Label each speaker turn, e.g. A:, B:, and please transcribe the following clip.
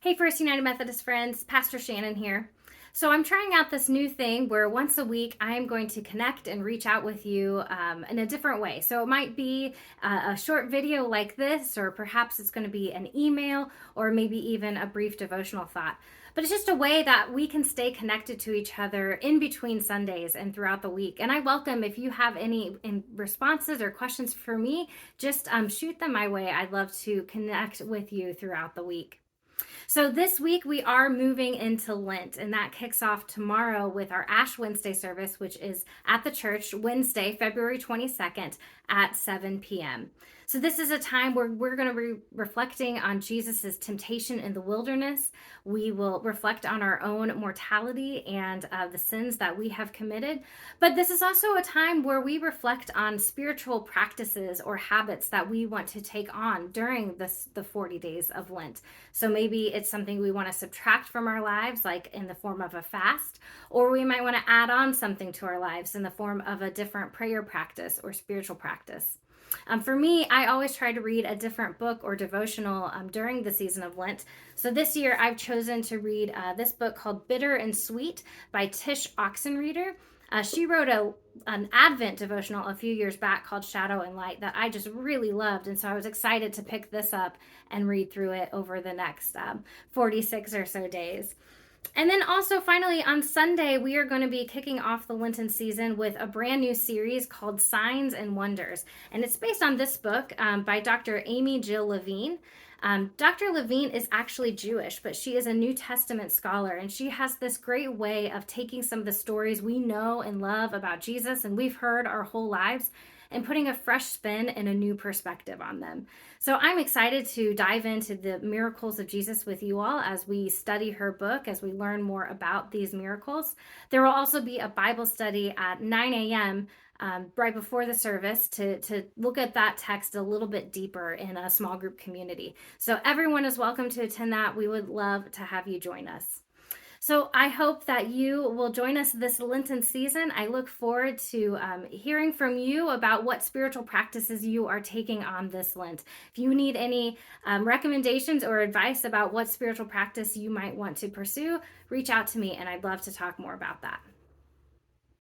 A: Hey, First United Methodist friends, Pastor Shannon here. So I'm trying out this new thing where once a week I am going to connect and reach out with you in a different way. So it might be a short video like this, or perhaps it's going to be an email, or maybe even a brief devotional thought. But it's just a way that we can stay connected to each other in between Sundays and throughout the week. And I welcome if you have any responses or questions for me, just shoot them my way. I'd love to connect with you throughout the week. So this week we are moving into Lent, and that kicks off tomorrow with our Ash Wednesday service, which is at the church Wednesday, February 22nd at 7 p.m. So this is a time where we're going to be reflecting on Jesus's temptation in the wilderness. We will reflect on our own mortality and the sins that we have committed. But this is also a time where we reflect on spiritual practices or habits that we want to take on during the 40 days of Lent. So maybe it's something we want to subtract from our lives, like in the form of a fast, or we might want to add on something to our lives in the form of a different prayer practice or spiritual practice. For me, I always try to read a different book or devotional during the season of Lent. So this year, I've chosen to read this book called Bitter and Sweet by Tish Oxenreader. She wrote an Advent devotional a few years back called Shadow and Light that I just really loved. And so I was excited to pick this up and read through it over the next 46 or so days. And then also finally on Sunday, we are going to be kicking off the Lenten season with a brand new series called Signs and Wonders. And it's based on this book by Dr. Amy Jill Levine. Dr. Levine is actually Jewish, but she is a New Testament scholar, and she has this great way of taking some of the stories we know and love about Jesus and we've heard our whole lives and putting a fresh spin and a new perspective on them. So I'm excited to dive into the miracles of Jesus with you all as we study her book, as we learn more about these miracles. There will also be a Bible study at 9 a.m. Right before the service to look at that text a little bit deeper in a small group community. So everyone is welcome to attend that. We would love to have you join us. So I hope that you will join us this Lenten season. I look forward to hearing from you about what spiritual practices you are taking on this Lent. If you need any recommendations or advice about what spiritual practice you might want to pursue, reach out to me and I'd love to talk more about that.